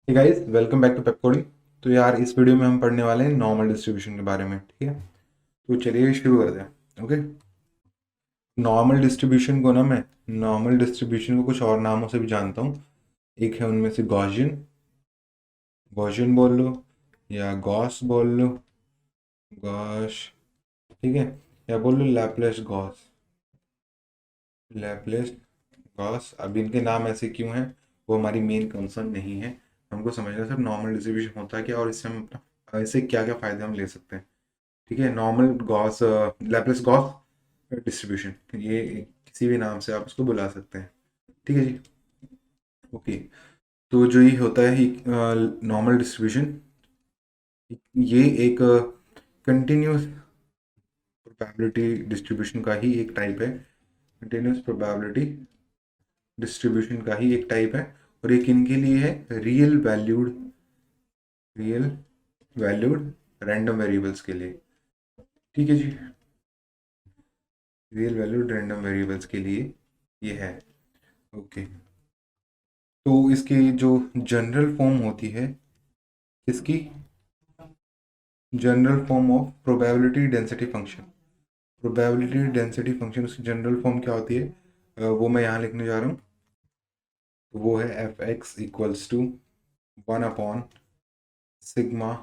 Hey guys, welcome back to Pepcoding. तो यार इस वीडियो में हम पढ़ने वाले हैं नॉर्मल डिस्ट्रीब्यूशन के बारे में। ठीक है, तो चलिए शुरू करते हैं। ओके, नॉर्मल डिस्ट्रीब्यूशन को ना मैं नॉर्मल डिस्ट्रीब्यूशन को कुछ और नामों से भी जानता हूँ। एक है उनमें से गॉसियन, गॉसियन बोल लो या गॉस बोल लो, गॉस। ठीक है, या बोल लो लैपलेस गॉस, लैपलेस गॉस। अब इनके नाम ऐसे क्यों हैं वो हमारी मेन कंसर्न नहीं है। हमको समझना सिर्फ नॉर्मल डिस्ट्रीब्यूशन होता है क्या, और इससे हम इससे क्या क्या फ़ायदे हम ले सकते हैं। ठीक है, normal Gauss, Laplace Gauss distribution, ये किसी भी नाम से आप उसको बुला सकते हैं। ठीक है जी। ओके, तो जो ये होता है नॉर्मल डिस्ट्रीब्यूशन, ये एक कंटिन्यूस प्रोबेबिलिटी डिस्ट्रीब्यूशन का ही एक टाइप है। कंटिन्यूस प्रोबेबिलिटी डिस्ट्रीब्यूशन का ही एक टाइप है। और ये किन के लिए है? रियल वैल्यूड रैंडम वेरिएबल्स के लिए। ठीक है जी, रियल वैल्यूड रैंडम वेरिएबल्स के लिए ये है। ओके, तो इसकी जो जनरल फॉर्म होती है, इसकी general form of probability density function, probability density function उसकी जनरल फॉर्म क्या होती है, वो मैं यहाँ लिखने जा रहा हूँ। तो वो है f x equals to 1 upon sigma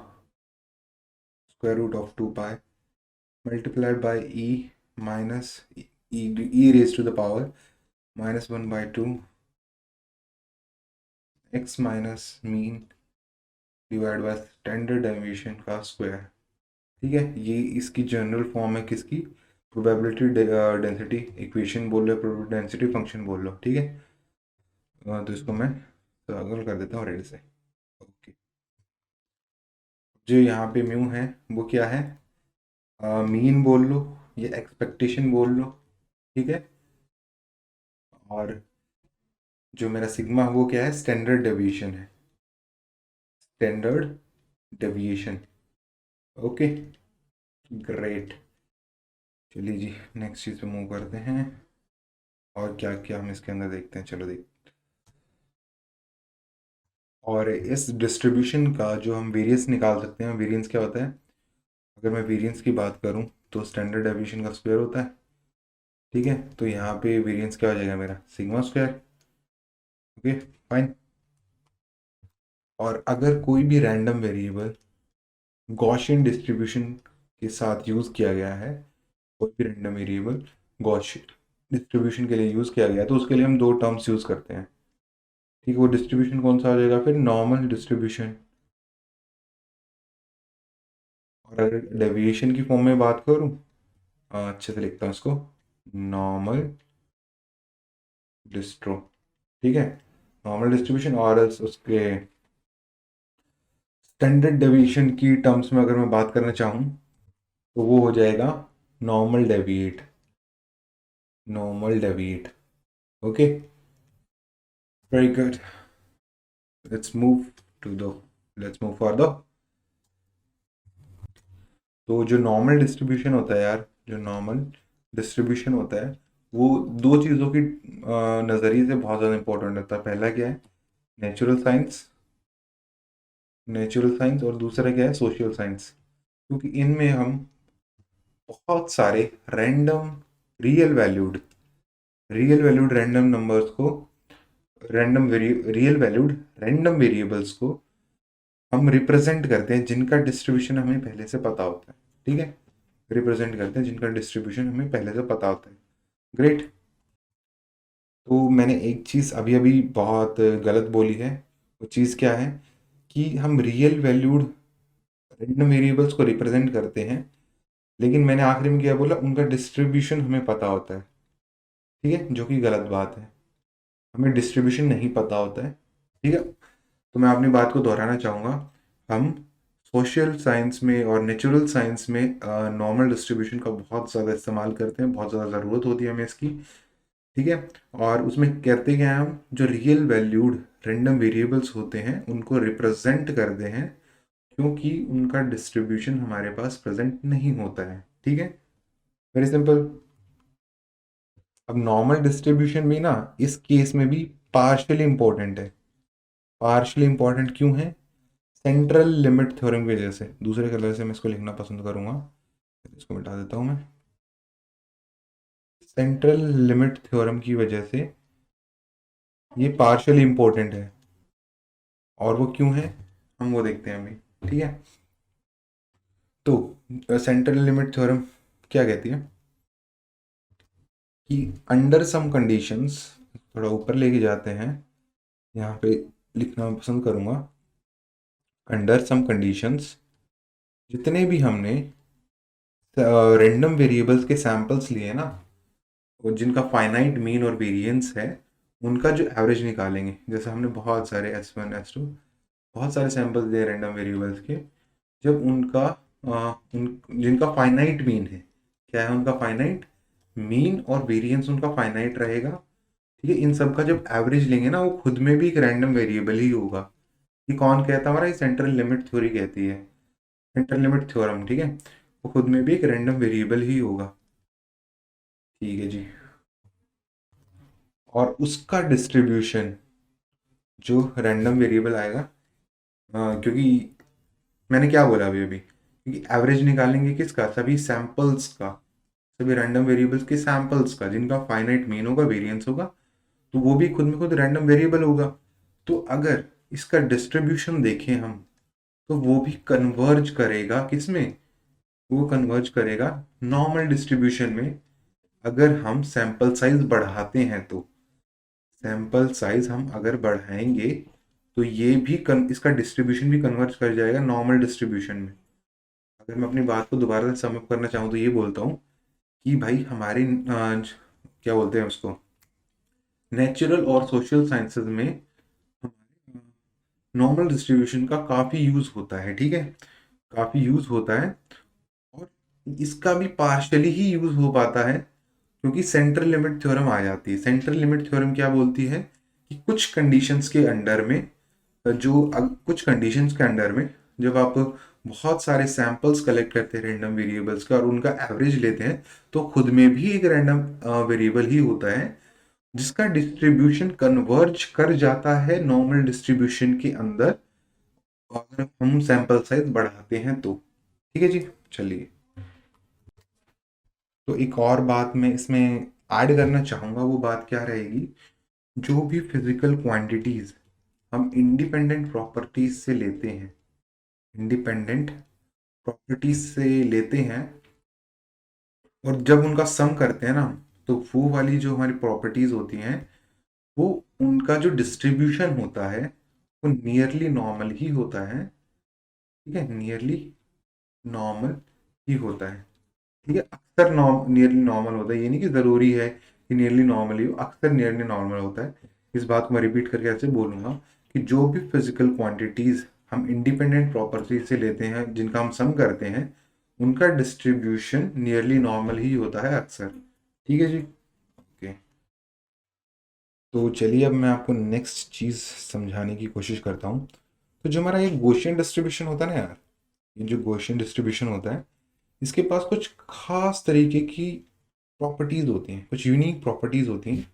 square root of 2 pi multiplied by e minus e raise to the power -1/2 x minus mean divide by standard deviation का स्क्वायर। ठीक है, ये इसकी जनरल फॉर्म है किसकी? प्रोबेबिलिटी डेंसिटी इक्वेशन बोल लो, probability density function बोल लो। ठीक है, तो इसको मैं सर्कल कर देता हूँ रेड से। ओके, जो यहाँ पे म्यू है वो क्या है? मीन बोल लो, ये एक्सपेक्टेशन बोल लो। ठीक है, और जो मेरा सिग्मा वो क्या है? स्टैंडर्ड डेविएशन है, स्टैंडर्ड डेविएशन। Okay, great. चलिए जी, नेक्स्ट चीज़ पे मूव करते हैं। और क्या क्या हम इसके अंदर देखते हैं, चलो देख। और इस डिस्ट्रीब्यूशन का जो हम वेरियंस निकाल सकते हैं, वेरियंस क्या होता है? अगर मैं वेरियंस की बात करूं तो स्टैंडर्ड डेविएशन का स्क्वायर होता है। ठीक है, तो यहाँ पे वेरियंस क्या हो जाएगा मेरा? Sigma square. Okay, fine. और अगर कोई भी रैंडम वेरिएबल गॉसियन डिस्ट्रीब्यूशन के साथ यूज़ किया गया है, कोई भी रैंडम वेरिएबल गॉसियन डिस्ट्रीब्यूशन के लिए यूज़ किया गया है, तो उसके लिए हम दो टर्म्स यूज़ करते हैं। ठीक है, वो डिस्ट्रीब्यूशन कौन सा हो जाएगा फिर? Normal distribution. और अगर डेविएशन की फॉर्म में बात करूँ, अच्छे से लिखता हूँ इसको, नॉर्मल डिस्ट्रो। ठीक है, नॉर्मल डिस्ट्रीब्यूशन। और उसके स्टैंडर्ड डेविएशन की टर्म्स में अगर मैं बात करना चाहूँ तो वो हो जाएगा normal deviate, normal deviate. Okay, very good. Let's move to the let's move for the. तो जो नॉर्मल डिस्ट्रीब्यूशन होता है यार, जो नॉर्मल डिस्ट्रीब्यूशन होता है वो दो चीज़ों की नज़रिए से बहुत ज़्यादा इंपॉर्टेंट होता है। पहला क्या है? Natural science, natural science. और दूसरा क्या है? Social science. क्योंकि इनमें हम बहुत सारे random real valued real valued random numbers को, रियल वैल्यूड रैंडम वेरिएबल्स को हम रिप्रेजेंट करते हैं, जिनका डिस्ट्रीब्यूशन हमें पहले से पता होता है। ठीक है, रिप्रेजेंट करते हैं जिनका डिस्ट्रीब्यूशन हमें पहले से पता होता है। ग्रेट। तो मैंने एक चीज़ अभी अभी बहुत गलत बोली है। वो चीज़ क्या है? कि हम रियल वैल्यूड रैंडम वेरिएबल्स को रिप्रेजेंट करते हैं, लेकिन मैंने आखिरी में क्या बोला? उनका डिस्ट्रीब्यूशन हमें पता होता है। ठीक है, जो कि गलत बात है। हमें डिस्ट्रीब्यूशन नहीं पता होता है। ठीक है, तो मैं अपनी बात को दोहराना चाहूँगा। हम सोशल साइंस में और नेचुरल साइंस में नॉर्मल डिस्ट्रीब्यूशन का बहुत ज़्यादा इस्तेमाल करते हैं, बहुत ज़्यादा ज़रूरत होती है हमें इसकी। ठीक है, और उसमें करते क्या हैं? हम जो रियल वैल्यूड रैंडम वेरिएबल्स होते हैं उनको रिप्रेजेंट करते हैं, क्योंकि उनका डिस्ट्रीब्यूशन हमारे पास प्रेजेंट नहीं होता है। ठीक है, वेरी सिंपल। अब नॉर्मल डिस्ट्रीब्यूशन भी ना इस केस में भी पार्शियली इंपॉर्टेंट है। पार्शली इंपॉर्टेंट क्यों है? सेंट्रल लिमिट थ्योरम की वजह से। दूसरे कलर से मैं इसको लिखना पसंद करूंगा, इसको मिटा देता हूँ मैं। सेंट्रल लिमिट थ्योरम की वजह से ये पार्शियली इंपॉर्टेंट है। और वो क्यों है हम वो देखते हैं अभी, ठीक है। तो सेंट्रल लिमिट थ्योरम क्या कहती है कि अंडर सम कंडीशंस, थोड़ा ऊपर लेके जाते हैं, यहाँ पे लिखना मैं पसंद करूंगा, अंडर सम कंडीशंस जितने भी हमने रैंडम वेरिएबल्स के सैंपल्स लिए ना, और जिनका फाइनाइट मीन और वेरिएंस है, उनका जो एवरेज निकालेंगे, जैसे हमने बहुत सारे S1 S2 बहुत सारे सैंपल्स दिए रैंडम वेरिएबल्स के, जब उनका जिनका फाइनाइट मीन है, क्या है उनका फाइनाइट मीन और वेरिएंस उनका फाइनाइट रहेगा, ठीक है। इन सब का जब एवरेज लेंगे ना, वो खुद में भी एक रैंडम वेरिएबल ही होगा। ये कौन कहता है? हमारा ये सेंट्रल लिमिट थ्योरी कहती है, सेंट्रल लिमिट थ्योरम, ठीक है। वो खुद में भी एक रैंडम वेरिएबल ही होगा, ठीक है जी। और उसका डिस्ट्रीब्यूशन जो रैंडम वेरिएबल आएगा, क्योंकि मैंने क्या बोला अभी अभी, क्योंकि एवरेज निकालेंगे किसका? सभी सैंपल्स का, सभी रैंडम वेरिएबल्स के सैंपल्स का, जिनका फाइनाइट मीन होगा, वेरिएंस होगा, तो वो भी खुद में खुद रैंडम वेरिएबल होगा। तो अगर इसका डिस्ट्रीब्यूशन देखें हम, तो वो भी कन्वर्ज करेगा किसमें? वो कन्वर्ज करेगा नॉर्मल डिस्ट्रीब्यूशन में। अगर हम सैंपल साइज बढ़ाते हैं तो, सैंपल साइज हम अगर बढ़ाएंगे तो ये भी इसका डिस्ट्रीब्यूशन भी कन्वर्ज कर जाएगा नॉर्मल डिस्ट्रीब्यूशन में। अगर मैं अपनी बात को दोबारा से समअप करना चाहूँ तो ये बोलता हूँ कि भाई हमारे क्या बोलते हैं उसको, नेचुरल और सोशल साइंसेज में नॉर्मल डिस्ट्रीब्यूशन का काफ़ी यूज़ होता है, ठीक है, काफ़ी यूज़ होता है। और इसका भी पार्शली ही यूज़ हो पाता है क्योंकि सेंट्रल लिमिट थ्योरम आ जाती है। सेंट्रल लिमिट थ्योरम क्या बोलती है कि कुछ कंडीशंस के अंडर में, कुछ कंडीशंस के अंडर में जब आप बहुत सारे सैंपल्स कलेक्ट करते हैं रैंडम वेरिएबल्स का और उनका एवरेज लेते हैं, तो खुद में भी एक रैंडम वेरिएबल ही होता है जिसका डिस्ट्रीब्यूशन कन्वर्ज कर जाता है नॉर्मल डिस्ट्रीब्यूशन के अंदर, अगर हम सैंपल साइज बढ़ाते हैं तो, ठीक है जी। चलिए, तो एक और बात मैं इसमें ऐड करना चाहूँगा, वो बात क्या रहेगी, जो भी फिजिकल क्वांटिटीज हम इंडिपेंडेंट प्रॉपर्टीज से लेते हैं, इंडिपेंडेंट प्रॉपर्टीज से लेते हैं, और जब उनका सम करते हैं ना, तो वो वाली जो हमारी प्रॉपर्टीज होती हैं, वो उनका जो डिस्ट्रीब्यूशन होता है वो नियरली नॉर्मल ही होता है, ठीक है, नियरली नॉर्मल ही होता है, ठीक है। अक्सर नियरली नॉर्मल होता है, ये नहीं कि ज़रूरी है कि नियरली नॉर्मल ही हो, अक्सर नियरली नॉर्मल होता है। इस बात को मैं रिपीट करके ऐसे बोलूँगा कि जो भी फिजिकल क्वांटिटीज़ हम इंडिपेंडेंट प्रॉपर्टीज से लेते हैं, जिनका हम सम करते हैं, उनका डिस्ट्रीब्यूशन नियरली नॉर्मल ही होता है अक्सर, ठीक है जी। ओके, तो चलिए अब मैं आपको नेक्स्ट चीज़ समझाने की कोशिश करता हूँ। तो जो हमारा ये गॉसियन डिस्ट्रीब्यूशन होता है ना यार, ये जो गॉसियन डिस्ट्रीब्यूशन होता है, इसके पास कुछ खास तरीके की प्रॉपर्टीज़ होती हैं, कुछ यूनिक प्रॉपर्टीज़ होती हैं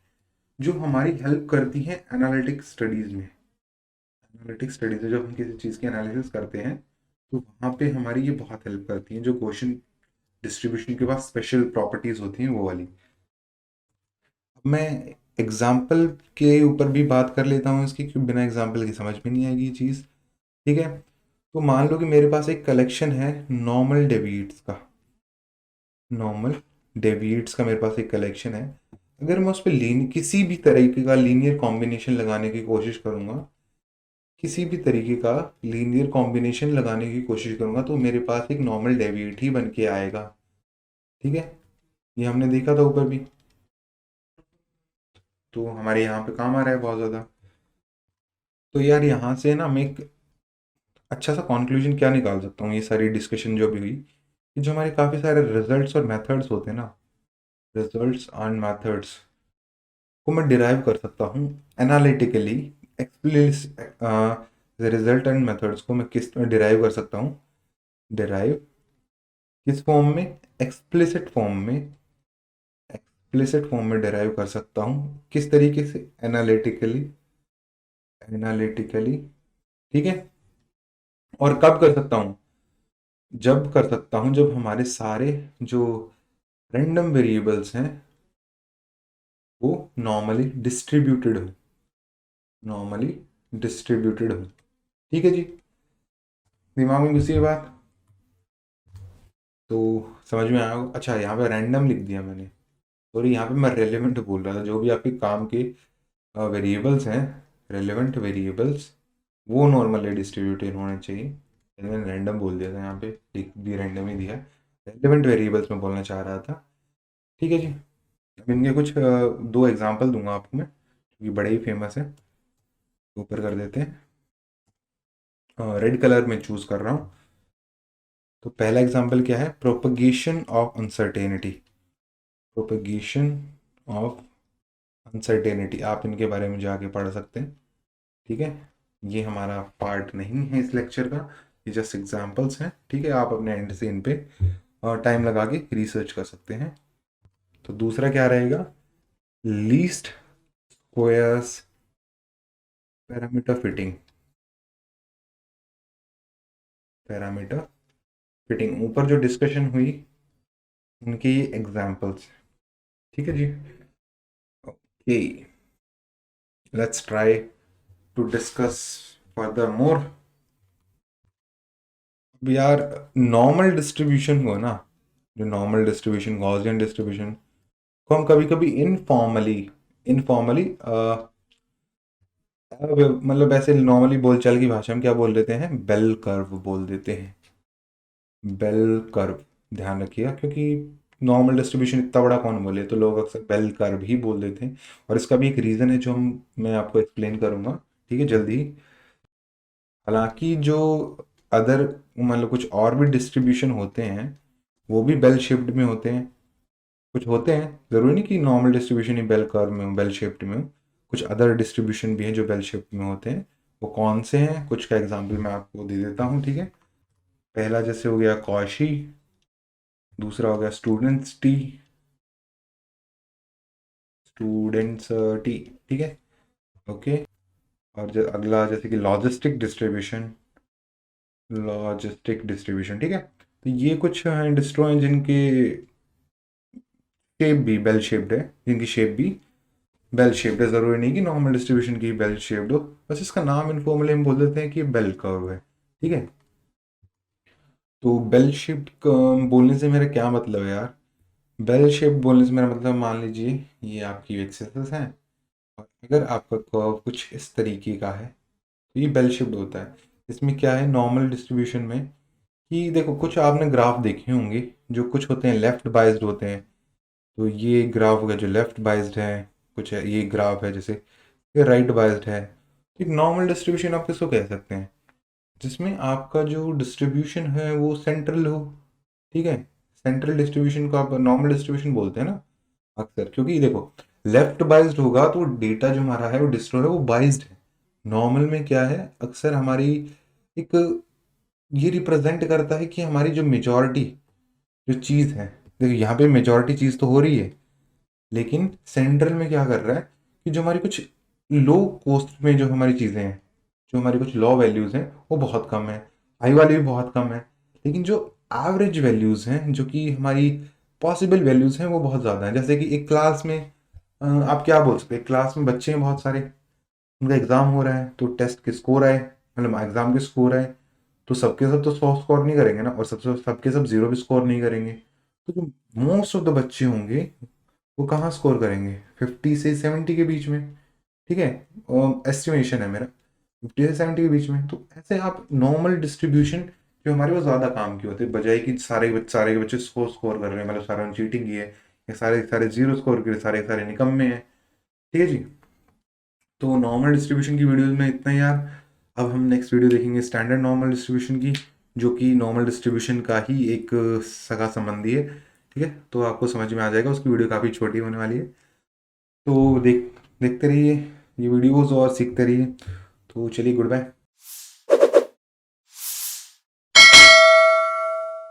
जो हमारी हेल्प करती हैं एनालिटिक स्टडीज़ में। एनालिटिक स्टडीज़ में जब हम किसी चीज़ की एनालिसिस करते हैं, तो वहाँ पे हमारी ये बहुत हेल्प करती हैं, जो गॉसियन डिस्ट्रीब्यूशन के पास स्पेशल प्रॉपर्टीज़ होती हैं वो वाली। अब मैं एग्जाम्पल के ऊपर भी बात कर लेता हूँ इसकी, क्योंकि बिना एग्जाम्पल के समझ में नहीं आएगी ये चीज़, ठीक है। तो मान लो कि मेरे पास एक कलेक्शन है नॉर्मल डेविएट्स का, नॉर्मल डेविएट्स का मेरे पास एक कलेक्शन है। अगर मैं उस पर किसी भी तरीके का लीनियर कॉम्बिनेशन लगाने की कोशिश करूँगा, किसी भी तरीके का लीनियर कॉम्बिनेशन लगाने की कोशिश करूँगा, तो मेरे पास एक नॉर्मल डेविएट ही बन के आएगा, ठीक है। ये हमने देखा था ऊपर भी, तो हमारे यहाँ पे काम आ रहा है बहुत ज़्यादा। तो यार यहाँ से ना मैं एक अच्छा सा कंक्लूजन क्या निकाल सकता हूँ, ये सारी डिस्कशन जो भी हुई, कि जो हमारे काफ़ी सारे रिजल्ट्स और मेथड्स होते हैं ना, रिजल्ट्स एंड मेथड्स को मैं डिराइव कर सकता हूँ एनालिटिकली। रिजल्ट एंड मेथड्स को मैं किस में डिराइव कर सकता हूँ, डिराइव किस फॉर्म में? एक्सप्लिसिट फॉर्म में, एक्सप्लिसिट फॉर्म में डिराइव कर सकता हूँ। किस तरीके से? एनालिटिकली, एनालिटिकली, ठीक है। और कब कर सकता हूँ? जब कर सकता हूँ जब हमारे सारे जो रैंडम वेरिएबल्स हैं वो नॉर्मली डिस्ट्रीब्यूटेड हो, नॉर्मली डिस्ट्रीब्यूटेड हो, ठीक है जी। दिमाग में घुसी ये बात तो समझ में आया होगा। अच्छा, यहाँ पे रैंडम लिख दिया मैंने, और यहाँ पे मैं रेलेवेंट बोल रहा था। जो भी आपके काम के वेरिएबल्स हैं, रेलेवेंट वेरिएबल्स, वो नॉर्मली डिस्ट्रीब्यूटेड होने चाहिए। मैंने रैंडम बोल दिया था, यहाँ पे लिख भी रैंडम ही दिया। रेलेवेंट वेरिएबल्स में बोलना चाह रहा था, ठीक है जी। अब इनके कुछ दो एग्जांपल दूंगा आपको मैं, क्योंकि बड़े ही फेमस है। ऊपर कर देते हैं, रेड कलर में चूज कर रहा हूँ। तो पहला एग्जांपल क्या है? Propagation of uncertainty, propagation of uncertainty. आप इनके बारे में जाके पढ़ सकते हैं, ठीक है। ये हमारा पार्ट नहीं है इस लेक्चर का, ये जस्ट एग्जांपल्स हैं, ठीक है। आप अपने एंड से इन पे टाइम लगा के रिसर्च कर सकते हैं। तो दूसरा क्या रहेगा? Least squares parameter fitting, parameter fitting. ऊपर जो डिस्कशन हुई उनके ये एग्जांपल्स, ठीक है जी। Okay, let's try to discuss further more. अब यार, नॉर्मल डिस्ट्रीब्यूशन को ना, जो नॉर्मल डिस्ट्रीब्यूशन, गॉसियन डिस्ट्रीब्यूशन को हम कभी कभी इनफॉर्मली, इनफॉर्मली मतलब ऐसे नॉर्मली बोलचाल की भाषा में क्या बोल देते हैं? बेल कर्व बोल देते हैं, बेल कर्व। ध्यान रखिएगा, क्योंकि नॉर्मल डिस्ट्रीब्यूशन इतना बड़ा कौन बोले, तो लोग अक्सर बेल कर्व ही बोल देते हैं। और इसका भी एक रीज़न है जो मैं आपको एक्सप्लेन करूंगा, ठीक है, जल्दी ही। हालांकि जो अदर मतलब कुछ और भी डिस्ट्रीब्यूशन होते हैं वो भी बेल शेप्ड में होते हैं, कुछ होते हैं, ज़रूरी नहीं कि नॉर्मल डिस्ट्रीब्यूशन ही बेल कर्व में हो, बेल शेप्ड में हो। कुछ अदर डिस्ट्रीब्यूशन भी हैं जो बेल शेप्ड में होते हैं। वो कौन से हैं, कुछ का एग्जांपल मैं आपको दे देता हूँ, ठीक है। पहला जैसे हो गया कॉशी, दूसरा हो गया स्टूडेंट्स टी, स्टूडेंट्स टी, ठीक है, ओके। और अगला जैसे कि लॉजिस्टिक डिस्ट्रीब्यूशन, लॉजिस्टिक डिस्ट्रीब्यूशन, ठीक है। तो ये कुछ डिस्ट्रो हैं जिनके शेप भी बेल शेप्ड है, जिनकी शेप भी बेल शेप्ड है। ज़रूरी नहीं कि नॉर्मल डिस्ट्रीब्यूशन की बेल शेप्ड हो, बस इसका नाम इनफॉर्मली हम बोल देते हैं कि बेल कर्व है, ठीक है। तो बेल शेप्ड बोलने से मेरा क्या मतलब है यार? बेल शेप बोलने से मेरा मतलब, मान लीजिए ये आपकी एक्सेस है, और अगर आपका कर्व कुछ इस तरीके का है तो ये बेल शेप्ड होता है। इसमें क्या है नॉर्मल डिस्ट्रीब्यूशन में, कि देखो कुछ आपने ग्राफ देखे होंगे जो कुछ होते हैं लेफ्ट बाइज्ड होते हैं। तो ये ग्राफ होगा जो लेफ्ट बाइज्ड है, कुछ है ये ग्राफ है जैसे ये राइट बाइज्ड है। तो एक नॉर्मल डिस्ट्रीब्यूशन आप किसको कह सकते हैं? जिसमें आपका जो डिस्ट्रीब्यूशन है वो सेंट्रल हो, ठीक है। सेंट्रल डिस्ट्रीब्यूशन को आप नॉर्मल डिस्ट्रीब्यूशन बोलते हैं ना अक्सर, क्योंकि देखो लेफ्ट बाइज्ड होगा तो डेटा जो हमारा है वो डिस्ट्रो है, वो बाइज्ड है। नॉर्मल में क्या है, अक्सर हमारी एक ये रिप्रेजेंट करता है कि हमारी जो मेजॉरिटी जो चीज़ है, देखो यहाँ पे मेजॉरिटी चीज़ तो हो रही है, लेकिन सेंट्रल में क्या कर रहा है कि जो हमारी कुछ लो कॉस्ट में जो हमारी चीज़ें हैं, जो हमारी कुछ लो वैल्यूज़ हैं वो बहुत कम है, हाई वाली भी बहुत कम है, लेकिन जो एवरेज वैल्यूज़ हैं जो कि हमारी पॉसिबल वैल्यूज़ हैं वो बहुत ज़्यादा हैं। जैसे कि एक क्लास में आप क्या बोल सकते हैं, क्लास में बच्चे हैं बहुत सारे, उनका एग्ज़ाम हो रहा है, तो टेस्ट के स्कोर आए, मतलब एग्ज़ाम के स्कोर आए, तो सबके सब तो 100 स्कोर नहीं करेंगे ना, और सबसे सबके सब 0 भी स्कोर नहीं करेंगे। तो जो मोस्ट ऑफ द बच्चे होंगे वो कहाँ स्कोर करेंगे? 50 से 70 के बीच में, ठीक है। एस्टिमेशन है मेरा 50 से 70 के बीच में। तो ऐसे आप नॉर्मल डिस्ट्रीब्यूशन जो हमारे वो ज़्यादा काम की होते हैं, बजाय कि सारे के बच्चे स्कोर कर रहे हैं, मतलब सारे चीटिंग की है, या सारे सारे जीरो स्कोर करे, सारे सारे निकम्मे हैं, ठीक है जी। तो नॉर्मल डिस्ट्रीब्यूशन की वीडियोज़ में इतना ही यार। अब हम नेक्स्ट वीडियो देखेंगे स्टैंडर्ड नॉर्मल डिस्ट्रीब्यूशन की, जो कि नॉर्मल डिस्ट्रीब्यूशन का ही एक सगा संबंधी है, ठीक है। तो आपको समझ में आ जाएगा, उसकी वीडियो काफ़ी छोटी होने वाली है। तो देखते रहिए ये वीडियोज़ और सीखते रहिए। तो चलिए, गुड बाय।